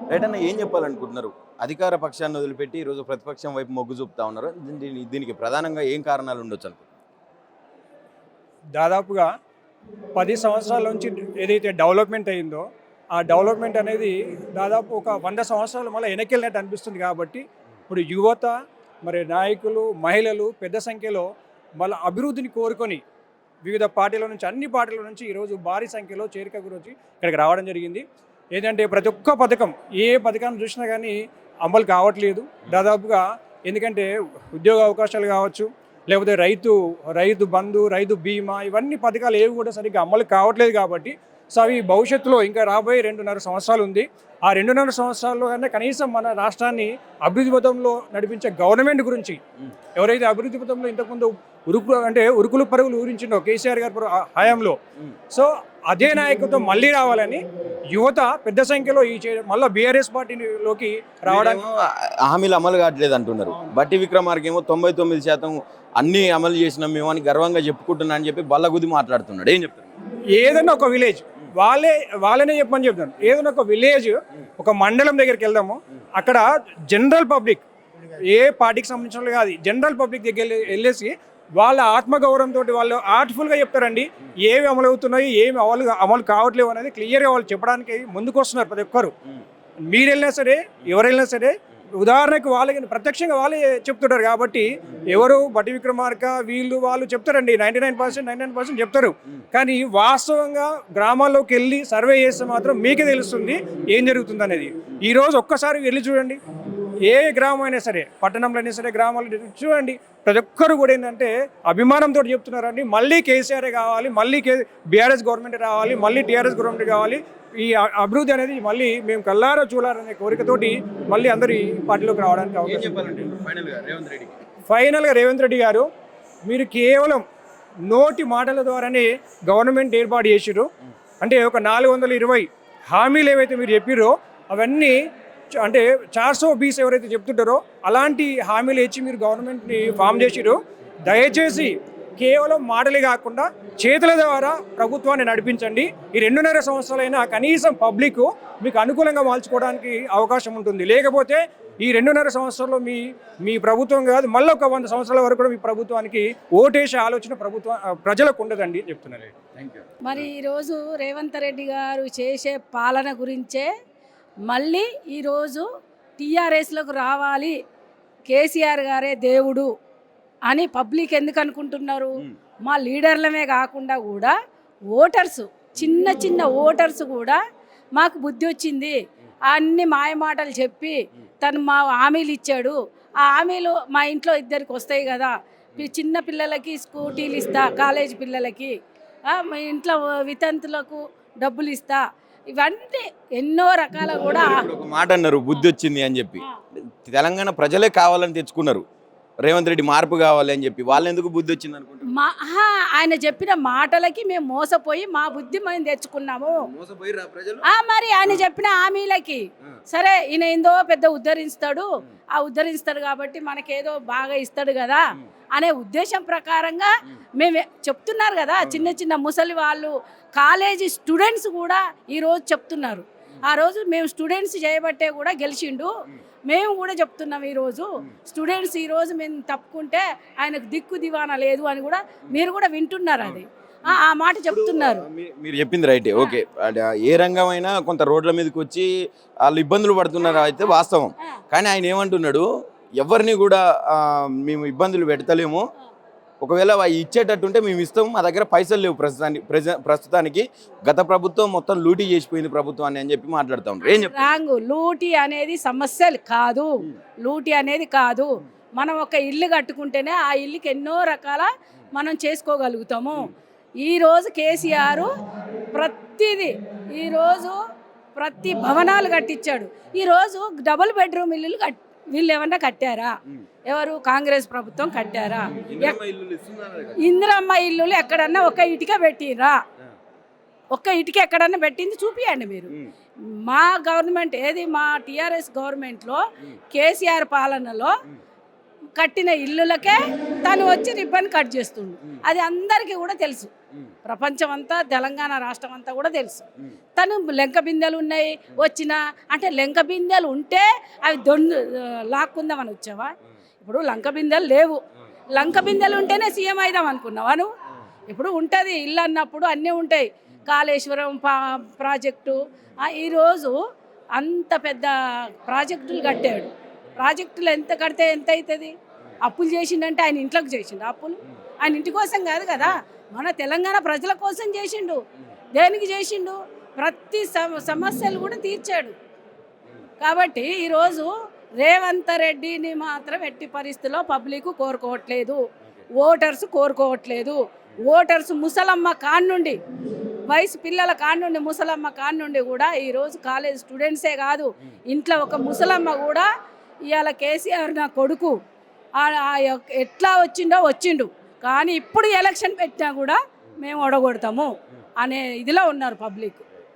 Right అన్న, ఏం చెప్పాలనుకుంటున్నారు? అధికార పక్షాన్ని వదిలిపెట్టి ఈరోజు ప్రతిపక్షం వైపు మొగ్గు చూపుతా ఉన్నారు. దీనికి ప్రధానంగా ఏం కారణాలు ఉండొచ్చు అనుకుంటున్నారు? దాదాపుగా 10 సంవత్సరాల నుంచి ఏదైతే డెవలప్మెంట్ అయిందో ఆ డెవలప్మెంట్ అనేది దాదాపు ఒక 100 సంవత్సరాలు మళ్ళీ వెనకెళ్ళినట్టు అనిపిస్తుంది. కాబట్టి ఇప్పుడు యువత, మరి నాయకులు, మహిళలు పెద్ద సంఖ్యలో మళ్ళీ అభివృద్ధిని కోరుకొని వివిధ పార్టీల నుంచి, అన్ని పార్టీల నుంచి ఈరోజు భారీ సంఖ్యలో చేరిక గురించి ఇక్కడికి రావడం జరిగింది. ఏంటంటే ప్రతి ఒక్క పథకం, ఏ పథకాన్ని చూసినా కానీ అమలు కావట్లేదు దాదాపుగా. ఎందుకంటే ఉద్యోగ అవకాశాలు కావచ్చు, లేకపోతే రైతు బంధు, రైతు బీమా, ఇవన్నీ పథకాలు ఏవి కూడా సరిగ్గా అమలు కావట్లేదు. కాబట్టి సో అవి భవిష్యత్తులో ఇంకా రాబోయే 2.5 సంవత్సరాలు ఉంది. ఆ 2.5 సంవత్సరాల్లో కన్నా కనీసం మన రాష్ట్రాన్ని అభివృద్ధి పథంలో నడిపించే గవర్నమెంట్ గురించి, ఎవరైతే అభివృద్ధి పథంలో ఇంతకుముందు ఉరుకులు పరుగులు ఊరించిండో కేసీఆర్ గారు హయాంలో, సో అదే నాయకత్వం మళ్ళీ రావాలని యువత పెద్ద సంఖ్యలో మళ్ళీ బీఆర్ఎస్ పార్టీలోకి రావడానికి హామీలు అమలు కావట్లేదు అంటున్నారు. బట్టి విక్రమార్క ఏమో 99% అన్ని అమలు చేసినాం మేము అని గర్వంగా చెప్పుకుంటున్నా అని చెప్పి బల్లగుద్ది మాట్లాడుతున్నాడు. ఏం చెప్తారు? ఏదన్నా ఒక విలేజ్ వాళ్ళనే చెప్పమని చెప్తాను. ఏదైనా ఒక విలేజ్, ఒక మండలం దగ్గరికి వెళ్దాము, అక్కడ జనరల్ పబ్లిక్, ఏ పార్టీకి సంబంధించిన కాదు, జనరల్ పబ్లిక్ దగ్గర వెళ్ళేసి వాళ్ళ ఆత్మగౌరవంతో వాళ్ళు ఆర్ట్ఫుల్గా చెప్తారండి ఏమి అమలు అవుతున్నాయి, ఏమి అమలు కావట్లేవు అనేది క్లియర్గా వాళ్ళు చెప్పడానికి ముందుకు వస్తున్నారు ప్రతి ఒక్కరు. మీరు వెళ్ళినా సరే, ఎవరు వెళ్ళినా సరే, ఉదాహరణకు వాళ్ళకి ప్రత్యక్షంగా వాళ్ళే చెప్తుంటారు. కాబట్టి ఎవరు బట్టి విక్రమార్క వాళ్ళు చెప్తారండి, 99% చెప్తారు. కానీ వాస్తవంగా గ్రామాల్లోకి వెళ్ళి సర్వే చేస్తే మాత్రం మీకే తెలుస్తుంది ఏం జరుగుతుంది అనేది. ఈరోజు ఒక్కసారి వెళ్ళి చూడండి, ఏ గ్రామం అయినా సరే, పట్టణంలో అయినా సరే, గ్రామాల్లో చూడండి, ప్రతి ఒక్కరు కూడా ఏంటంటే అభిమానంతో చెప్తున్నారండి మళ్ళీ కేసీఆర్ కావాలి, మళ్ళీ బీఆర్ఎస్ గవర్నమెంట్ రావాలి, మళ్ళీ టీఆర్ఎస్ గవర్నమెంట్ కావాలి, ఈ అభివృద్ధి అనేది మళ్ళీ మేము కల్లారా చూడాలనే కోరికతోటి మళ్ళీ అందరూ ఈ పార్టీలోకి రావడానికి అవకాశం. ఫైనల్గా రేవంత్ రెడ్డి గారు, మీరు కేవలం నోటి మాటల ద్వారానే గవర్నమెంట్ ఏర్పాటు చేసిర్రు. అంటే ఒక 420 హామీలు ఏవైతే మీరు చెప్పిర్రో అవన్నీ అంటే 420 ఎవరైతే చెప్తుంటారో అలాంటి హామీలు ఇచ్చి మీరు గవర్నమెంట్ని ఫామ్ చేసిర్రు. దయచేసి కేవలం మాటలే కాకుండా చేతుల ద్వారా ప్రభుత్వాన్ని నడిపించండి. ఈ 2.5 సంవత్సరాలైనా కనీసం పబ్లిక్ మీకు అనుకూలంగా మార్చుకోవడానికి అవకాశం ఉంటుంది. లేకపోతే ఈ 2.5 సంవత్సరాల్లో మీ ప్రభుత్వం కాదు, మళ్ళీ ఒక 100 సంవత్సరాల వరకు కూడా మీ ప్రభుత్వానికి ఓటేసే ఆలోచన ప్రజలకు ఉండదండి చెప్తున్నారు. మరి ఈరోజు రేవంత్ రెడ్డి గారు చేసే పాలన గురించే మళ్ళీ ఈరోజు టీఆర్ఎస్లోకి రావాలి, కేసీఆర్ గారే దేవుడు అని పబ్లిక్ ఎందుకు అనుకుంటున్నారు? మా లీడర్లమే కాకుండా కూడా ఓటర్స్, చిన్న ఓటర్స్ కూడా మాకు బుద్ధి వచ్చింది, అన్ని మాయమాటలు చెప్పి తను మా హామీలు ఇచ్చాడు, ఆ హామీలు మా ఇంట్లో ఇద్దరికి వస్తాయి కదా, చిన్న పిల్లలకి స్కూటీలు ఇస్తా, కాలేజీ పిల్లలకి, మా ఇంట్లో వితంతులకు డబ్బులు ఇస్తా, ఇవన్నీ ఎన్నో రకాల కూడా ఒక మాట అన్నారు, బుద్ధి వచ్చింది అని చెప్పి. తెలంగాణ ప్రజలే కావాలని తెచ్చుకున్నారు రేవంత్ రెడ్డి, మార్పు కావాలి అని చెప్పి. వాళ్ళు ఎందుకు బుద్ధి వచ్చింది అనుకుంటున్నారు? ఆయన చెప్పిన మాటలకి మేము మోసపోయి మా బుద్ధి మేము తెచ్చుకున్నాము. మరి ఆయన చెప్పిన హామీలకి సరే ఈయన ఏందో పెద్ద ఉద్ధరిస్తాడు కాబట్టి మనకేదో బాగా ఇస్తాడు కదా అనే ఉద్దేశం ప్రకారంగా మేము చెప్తున్నారు కదా. చిన్న ముసలి వాళ్ళు, కాలేజీ స్టూడెంట్స్ కూడా ఈరోజు చెప్తున్నారు, ఆ రోజు మేము స్టూడెంట్స్ చేయబట్టే కూడా గెలిచిండు, మేము కూడా చెప్తున్నాం ఈరోజు స్టూడెంట్స్ ఈరోజు మేము తప్పుకుంటే ఆయనకు దిక్కు దివానా లేదు అని కూడా మీరు కూడా వింటున్నారు. అది ఆ మాట చెప్తున్నారు. మీరు చెప్పింది రైటే, ఓకే. ఏ రంగమైనా కొంత రోడ్ల మీదకి వచ్చి వాళ్ళు ఇబ్బందులు పడుతున్నారు అయితే వాస్తవం. కానీ ఆయన ఏమంటున్నాడు, ఎవరిని కూడా మేము ఇబ్బందులు పెడతలేము, ఒకవేళ ఇచ్చేటట్టుంటే మేము ఇస్తాం, మా దగ్గర పైసలు లేవు ప్రస్తుతానికి, గత ప్రభుత్వం మొత్తం లూటీ చేసిపోయింది ప్రభుత్వాన్ని అని చెప్పి మాట్లాడుతూ ఉంటారు. ఏం చెప్తారు? లూటీ అనేది సమస్యలు కాదు, లూటీ అనేది కాదు. మనం ఒక ఇల్లు కట్టుకుంటేనే ఆ ఇల్లుకి ఎన్నో రకాల మనం చేసుకోగలుగుతాము. ఈరోజు కేసీఆర్ ప్రతి భవనాలు కట్టించాడు. ఈరోజు డబుల్ బెడ్రూమ్ ఇల్లులు వీళ్ళు ఏమన్నా కట్టారా? ఎవరు? కాంగ్రెస్ ప్రభుత్వం కట్టారా? ఇందిరమ్మ ఇల్లులు ఎక్కడన్నా ఒక ఇటుక పెట్టిరా? ఒక్క ఇటుక ఎక్కడన్నా పెట్టింది చూపియండి మీరు. మా గవర్నమెంట్ ఏది, మా టీఆర్ఎస్ గవర్నమెంట్లో కేసీఆర్ పాలనలో కట్టిన ఇల్లులకే తను వచ్చి రిబ్బన్ కట్ చేస్తుండు. అది అందరికీ కూడా తెలుసు, ప్రపంచం అంతా తెలంగాణ రాష్ట్రం అంతా కూడా తెలుసు. తను లెంక బిందెలు ఉన్నాయి వచ్చినా అంటే లెంక బిందెలు ఉంటే అవి లాక్కుందామని వచ్చావా? ఇప్పుడు లంక బిందెలు లేవు, లంక బిందెలు ఉంటేనే సీఎం అయిదాం అనుకున్నావా నువ్వు? ఇప్పుడు ఉంటుంది ఇల్లు అన్నప్పుడు అన్నీ ఉంటాయి. కాళేశ్వరం ప్రాజెక్టు ఈరోజు అంత పెద్ద ప్రాజెక్టులు కట్టాడు. ప్రాజెక్టులు ఎంత కడితే ఎంత అవుతుంది? అప్పులు చేసిండంటే ఆయన ఇంట్లోకి చేసిండు అప్పులు, ఆయన ఇంటి కోసం కాదు కదా, మన తెలంగాణ ప్రజల కోసం చేసిండు. దేనికి చేసిండు? ప్రతి సమస్యలు కూడా తీర్చాడు. కాబట్టి ఈరోజు రేవంత్ రెడ్డిని మాత్రం ఎట్టి పరిస్థితుల్లో పబ్లిక్ కోరుకోవట్లేదు, ఓటర్స్ కోరుకోవట్లేదు. ఓటర్స్ ముసలమ్మ కాన్నుండి వయసు పిల్లల కాన్నుండి ముసలమ్మ కాన్నుండి కూడా ఈరోజు కాలేజ్ స్టూడెంట్సే కాదు, ఇంట్లో ఒక ముసలమ్మ కూడా ఇవాళ కేసీఆర్ నా కొడుకు ఎట్లా వచ్చిండు, కానీ ఇప్పుడు ఎలక్షన్ పెట్టినా కూడా మేము ఓడగొడతాము అనే ఇదిలో ఉన్నారు పబ్లిక్.